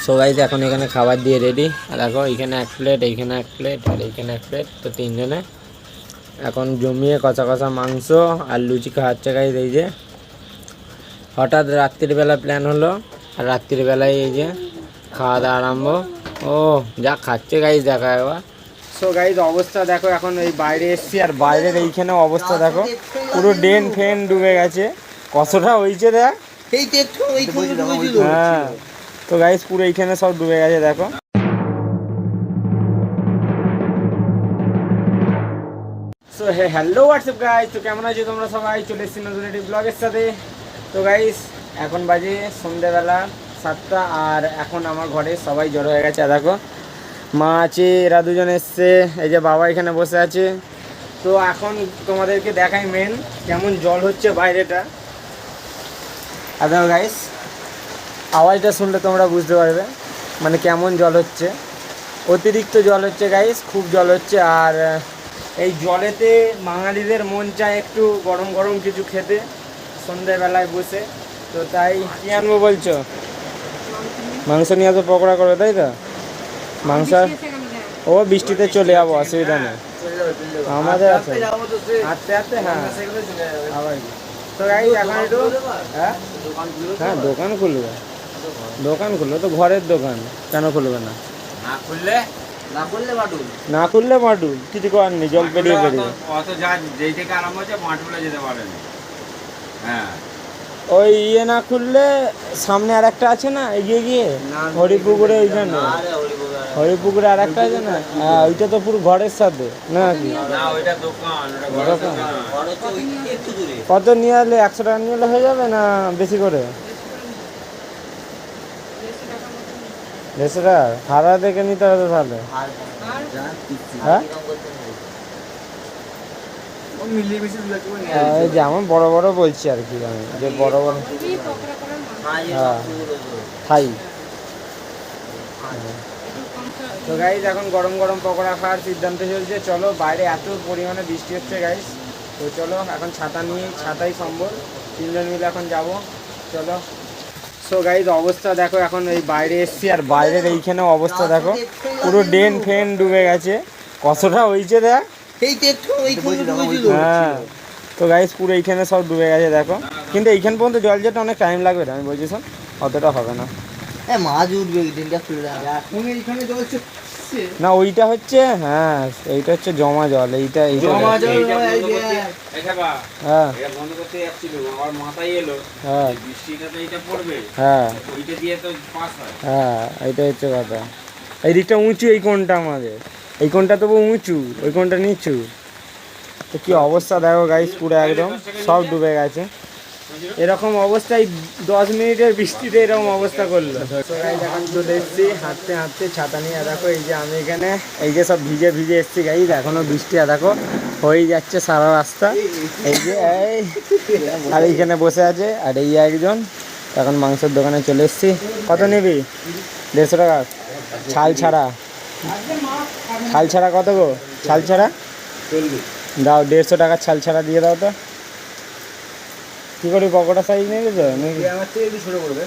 So guys এখন এখানে খাবার দিয়ে রেডি। আর দেখো এইখানে এক প্লেট, এইখানে এক প্লেট, আর এইখানে এক প্লেট, তো তিনজনে এখন জমিয়ে কষা কষা মাংস আর লুচি খাওয়াচ্ছে গাইস। এই যে হঠাৎ রাত্রিবেলা প্ল্যান হলো, আর রাত্রিবেলায় এই যে খাওয়া দাওয়া আরম্ভ। ও যা খাচ্ছে গাইস দেখা এবার। সো গাইস অবস্থা দেখো, এখন এই বাইরে এসছি, আর বাইরের এইখানে অবস্থা দেখো, পুরো ড্রেন ফেন ডুবে গেছে। কতটা হয়েছে দেখ। হ্যাঁ, তো গাইস পুরো এইখানে সব ডুবে গেছে দেখো। সো হ্যালো হোয়াটসঅ্যাপ গাইস, তো কেমন আছো তোমরা সবাই? চলে এসেছি নতুন একটি ব্লগের সাথে। তো গাইস এখন বাজে সন্ধ্যেবেলা 7টা, আর এখন আমার ঘরে সবাই জড়ো হয়ে গেছে। দেখো মা আছে, এরা দুজন এসছে, এই যে বাবা এখানে বসে আছে। তো এখন তোমাদেরকে দেখাই মেন কেমন জল হচ্ছে বাইরেটা। আর দেখো গাইস আওয়াজটা শুনলে তোমরা বুঝতে পারবে মানে কেমন জল হচ্ছে। অতিরিক্ত জল হচ্ছে গাইস, খুব জল হচ্ছে। আর এই জলেতে বাঙালিদের মন চায় একটু গরম গরম কিছু খেতে সন্ধ্যেবেলায় বসে। তো তাই কী আনবো বলছো? মাংস নিয়ে আসো, পকোড়া করবে তাই তো? মাংস ও বৃষ্টিতে চলে যাবো, অসুবিধা নেই আমাদের আছে হাঁটতে হাঁটতে। হ্যাঁ আবার তো গাইস এখন একটু হ্যাঁ দোকান খুলবে, দোকান খুলবে তো, ঘরের দোকান কেন খুলবে না? না খুললে মাটুল কিছু করার নেই, জল পেরিয়ে পেরিয়ে অত যা যেই থেকে আরম্ভ হচ্ছে মাটুলে যেতে পারেন। হ্যাঁ ওই ইয়ে না খুললে সামনে আর একটা আছে না এগিয়ে গিয়ে হরিপুকুরে, ওইখানে হরিপুকুরে আর একটা আছে না, হ্যাঁ ওইটা তো পুরো ঘরের সাথে না কি? না ওইটা দোকান, কত নিয়ে এলে? 100 টাকা নিয়ে এলে হয়ে যাবে না বেশি করে? 150 টাকা ভাড়া দেখে নিতে হবে তাহলে। হ্যাঁ এই যে আমার বড় বড় বলছি আর কি, আমি যে বড় বড় হ্যাঁ খাই। তো গাইস এখন গরম গরম পকোড়া খাওয়ার সিদ্ধান্ত চলছে। চলো বাইরে এত পরিমাণে বৃষ্টি হচ্ছে গাইস, তো চলো এখন ছাতা নিয়ে, ছাতাই সম্বল, তিনজন মিলে এখন যাব। চলো। সো গাইস অবস্থা দেখো, এখন এই বাইরে এসছি, আর বাইরের এইখানে অবস্থা দেখো, পুরো ড্রেন ফেন ডুবে গেছে। কতটা হয়েছে দেখ। হ্যাঁ তো গাইস পুরো এইখানে সব ডুবে গেছে দেখো, কিন্তু এইখান পর্যন্ত জল যেতে অনেক টাইম লাগবে, আমি বলছি শোন অতটা হবে না। মাছ উঠবে না ওইটা হচ্ছে, হ্যাঁ এইটা হচ্ছে জমা জল, এইটা হ্যাঁ বন্ধ করতে যাচ্ছিল, আমার মাথায় এলো হ্যাঁ বৃষ্টিটা তো এইটা পড়বে, হ্যাঁ ওইটা দিয়ে তো পাস হয়। হ্যাঁ এইটা হচ্ছে কথা। এই দিকটা উঁচু, এই কোণটা আমাদের, এই কোণটা তবু উঁচু, ওই কোণটা নিচু। তো কী অবস্থা দেখো গাইস, পুরো একদম সব ডুবে গেছে। এরকম অবস্থায় 10 মিনিটের বৃষ্টিতে এরকম অবস্থা করলো। এখন চলে এসেছি হাঁটতে হাঁটতে ছাতা নিয়ে। দেখো এই যে আমি এখানে এই যে সব ভিজে ভিজে এসেছি গাইস, এখনো বৃষ্টি দেখো হয়ে যাচ্ছে সারা রাস্তা। এই যে এই আর এইখানে বসে আছে, আর এই একজন। এখন মাংসের দোকানে চলে এসেছি। কত নিবি? 150 টাকা ছাল ছাড়া। ছাল ছাড়া কত গো? ছাল ছাড়া দাও, 150 টাকা ছাল ছাড়া দিয়ে দাও তো। কী করি পকোড়া সাইজ নেবে তো নাকি? আমার থেকে একটু ছোটো করবে,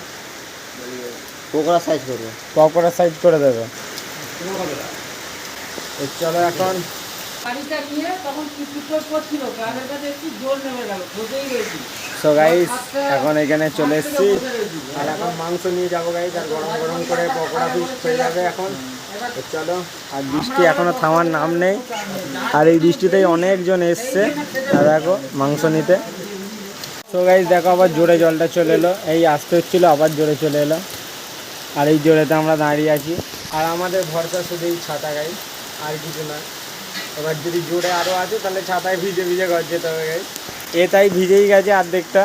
পকোড়া সাইজ করবে, পকোড়া সাইজ করে দেবে। চলো এখন সো গাইস এখন এখানে চলে এসেছি, আর এখন মাংস নিয়ে যাবো গাইস, আর গরম গরম করে পকোড়া পিস হয়ে যাবে এখন। চলো, আর বৃষ্টি এখনো থামার নাম নেই, আর এই বৃষ্টিতেই অনেকজন এসছে আর দেখো মাংস নিতে। সো গাইস দেখো আবার জোরে জলটা চলে এলো, এই আসতে হচ্ছিলো আবার জোরে চলে এলো, আর এই জোরেতে আমরা দাঁড়িয়ে আছি। আর আমাদের ভরসা শুধু এই ছাতা গাইস, আর কিছু না। এবার যদি জোরে আরও আছে তাহলে ছাতায় ভিজে ভিজে ঘর যেতে হবে গাইস। এ তাই ভিজেই গেছে অর্ধেকটা।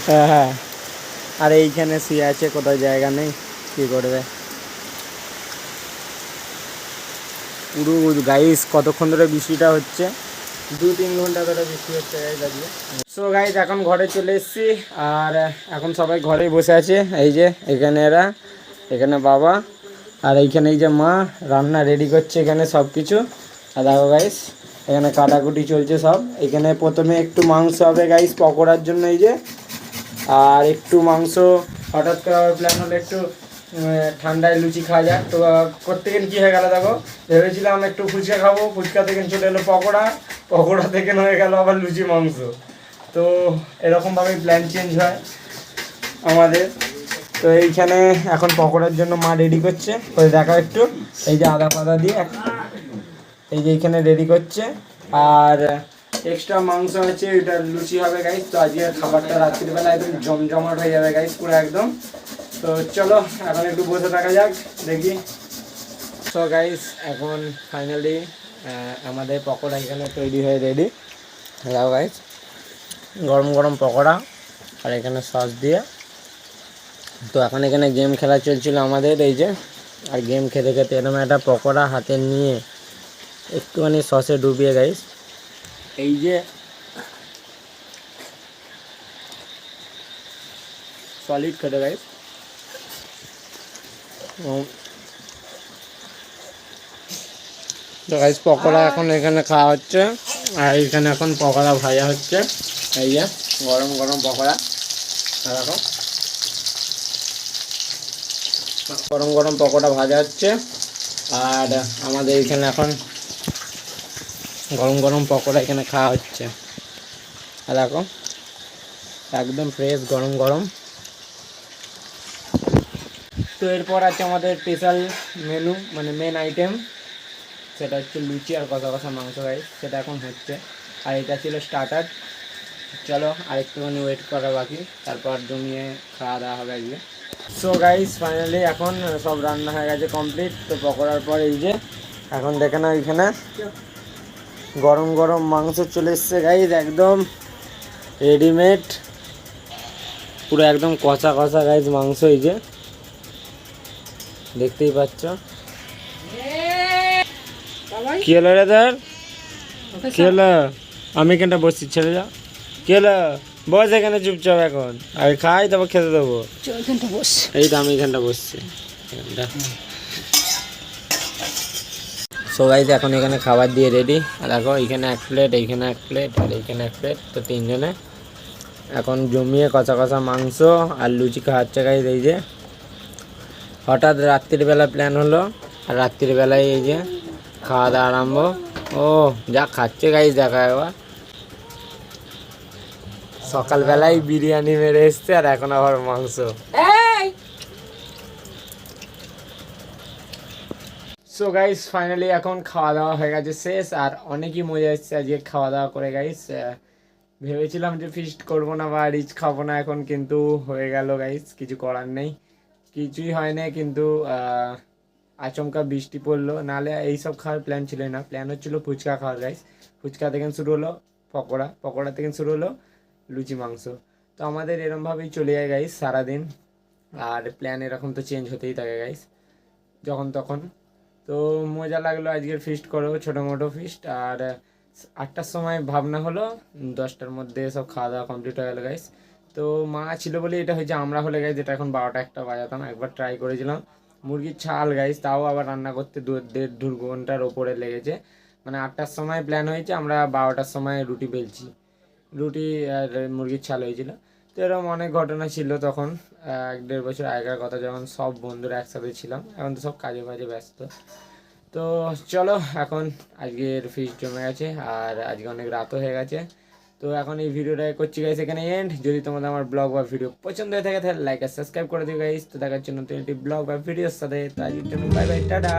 হ্যাঁ আর এইখানে শুয়ে আছে, কোথাও জায়গা নেই, কী করবে। পুরো গাইস কতক্ষণ ধরে বৃষ্টিটা হচ্ছে, 2-3 ঘন্টা ধরে বৃষ্টি হচ্ছে গাইস আজকে। সো গাইস এখন ঘরে চলে এসেছি, আর এখন সবাই ঘরেই বসে আছে। এই যে এখানে এরা, এখানে বাবা, আর এইখানে এই যে মা রান্না রেডি করছে এখানে সব কিছু। আর দেখো গাইস এখানে কাটাকুটি চলছে সব। এখানে প্রথমে একটু মাংস হবে গাইস পকোড়ার জন্য, এই যে, আর একটু মাংস হঠাৎ করে আবার প্ল্যান হলো একটু ঠান্ডায় লুচি খাওয়া যাক। তো করতে গেলে কী হয়ে গেল দেখো, ভেবেছিলাম একটু ফুচকা খাবো, ফুচকা থেকে চলে এলো পকোড়া, পকোড়া থেকে হয়ে গেল আবার লুচি মাংস। তো এরকমভাবেই প্ল্যান চেঞ্জ হয় আমাদের। তো এইখানে এখন পকোড়ার জন্য মা রেডি করছে, ওই দেখা একটু এই যে আদা ফাদা দিয়ে এই যে এইখানে রেডি করছে। আর এক্সট্রা মাংস আছে, এটা লুচি হবে গাইস। তো আজকে খাবারটা রাত্রিবেলা একদম জমজমাট হয়ে যাবে গাইস, পুরো একদম। তো চলো এখন একটু বসে থাকা যাক, দেখি। তো গাইস এখন ফাইনালি আমাদের পকোড়া এখানে তৈরি হয়ে রেডি। দাও গাইস, গরম গরম পকোড়া আর এখানে সস দিয়ে। তো এখন এখানে গেম খেলা চলছিল আমাদের, এই যে। আর গেম খেতে খেতে এরকম একটা পকোড়া হাতে নিয়ে একটুখানি সসে ডুবিয়ে গাইস, এই যে সলিড খেতে গাইস। তো গাইস পকোড়া এখন এখানে খাওয়া হচ্ছে, আর এখানে এখন পকোড়া ভাজা হচ্ছে, এই যে গরম গরম পকোড়া। দেখো গরম গরম পকোড়া ভাজা হচ্ছে, আর আমাদের এখানে এখন গরম গরম পকোড়া এখানে খাওয়া হচ্ছে। আর দেখো একদম ফ্রেশ গরম গরম। তো এরপর আছে আমাদের স্পেশাল মেনু, মানে মেন আইটেম, সেটা হচ্ছে লুচি আর কষা কষা মাংস গাইস, সেটা এখন হচ্ছে। আর এটা ছিল স্টার্টার। চলো আরেকটুখানি ওয়েট করা বাকি, তারপর জমিয়ে খাওয়া দাওয়া হবে আজকে। সো গাইস ফাইনালি এখন সব রান্না হয়ে গেছে কমপ্লিট। তো পকোড়ার পর এই যে এখন দেখে না এখানে গরম গরম মাংস চলে এসছে গাইস, একদম রেডিমেড, পুরো একদম কষা কষা গাইস মাংস, এই যে দেখতেই পাচ্ছ। কি হলো রে তোর, কি হলো? আমি এখানটা বসছি, ছেড়ে যা। কি হলো? বস এখানে চুপচাপ এখন, আর খাই তারপর খেতে দেবো। এই তো আমি এখানটা বসছি। সো গাইস এখন এখানে খাবার দিয়ে রেডি। আর দেখো এইখানে এক প্লেট, এইখানে এক প্লেট, আর এইখানে এক প্লেট। তো তিনজনে এখন জমিয়ে কষা কষা মাংস আর লুচি খাওয়াচ্ছে গাইস। এই যে হঠাৎ রাত্রিবেলা প্ল্যান হলো, আর রাত্রিবেলায় এই যে খাওয়া দাওয়া আরম্ভ। ও যা খাচ্ছে গাইস দেখা এবার। সকালবেলায় বিরিয়ানি মেরে এসছে, আর এখন আবার মাংস। সো গাইস ফাইনালি এখন খাওয়া দাওয়া হয়ে গেছে শেষ, আর অনেকই মজা এসছে আজকে খাওয়া দাওয়া করে গাইস। ভেবেছিলাম যে ফিস্ট করবো না বা রিচ খাবো না এখন, কিন্তু হয়ে গেল গাইস, কিছু করার নেই। কিছুই হয় না, কিন্তু আচমকা বৃষ্টি পড়লো, নাহলে এইসব খাওয়ার প্ল্যান ছিল না। প্ল্যান হচ্ছিল ফুচকা খাওয়ার গাইস। ফুচকা থেকে শুরু হলো পকোড়া, পকোড়া থেকে শুরু হলো লুচি মাংস। তো আমাদের এরমভাবেই চলে যায় গাইস সারাদিন। আর প্ল্যান এরকম তো চেঞ্জ হতেই থাকে গাইস যখন তখন। তো মজা লাগলো আজকের ফিস্ট করো, ছোটো মোটো ফিস্ট। আর 8টার সময় ভাবনা হলো, 10টার মধ্যে সব খাওয়া দাওয়া কমপ্লিট হয়ে গেলো গাইস। তো মা ছিল বলে এটা হয়েছে, আমরা হলে গাইস যেটা এখন 12টা 1টা বাজাতাম। একবার ট্রাই করেছিলাম মুরগির ছাল গাইস, তাও আবার রান্না করতে 1.5 ঘন্টার ওপরে লেগেছে। মানে 8টার সময় প্ল্যান হয়েছে, আমরা 12টার সময় রুটি বেলছি, রুটি আর মুরগির ছাল হয়েছিল। তো এরকম অনেক ঘটনা ছিল তখন, 1-1.5 বছর আগের কথা, যখন সব বন্ধুরা একসাথে ছিলাম। এখন তো সব কাজে বাজে ব্যস্ত। তো চলো এখন আজকের ফিস্ট জমে গেছে, আর আজকে অনেক রাতও হয়ে গেছে। তো এখন এই ভিডিওটা করছি গাইস এখানে এন্ড। যদি তোমাদের আমার ব্লগ বা ভিডিও পছন্দ হয়ে থাকে তাহলে লাইক আর সাবস্ক্রাইব করে দিও গাইস। তো দেখার জন্য তো একটি ব্লগ বা ভিডিওর সাথে, তো আজকের জন্য বাই বাই, টাটা।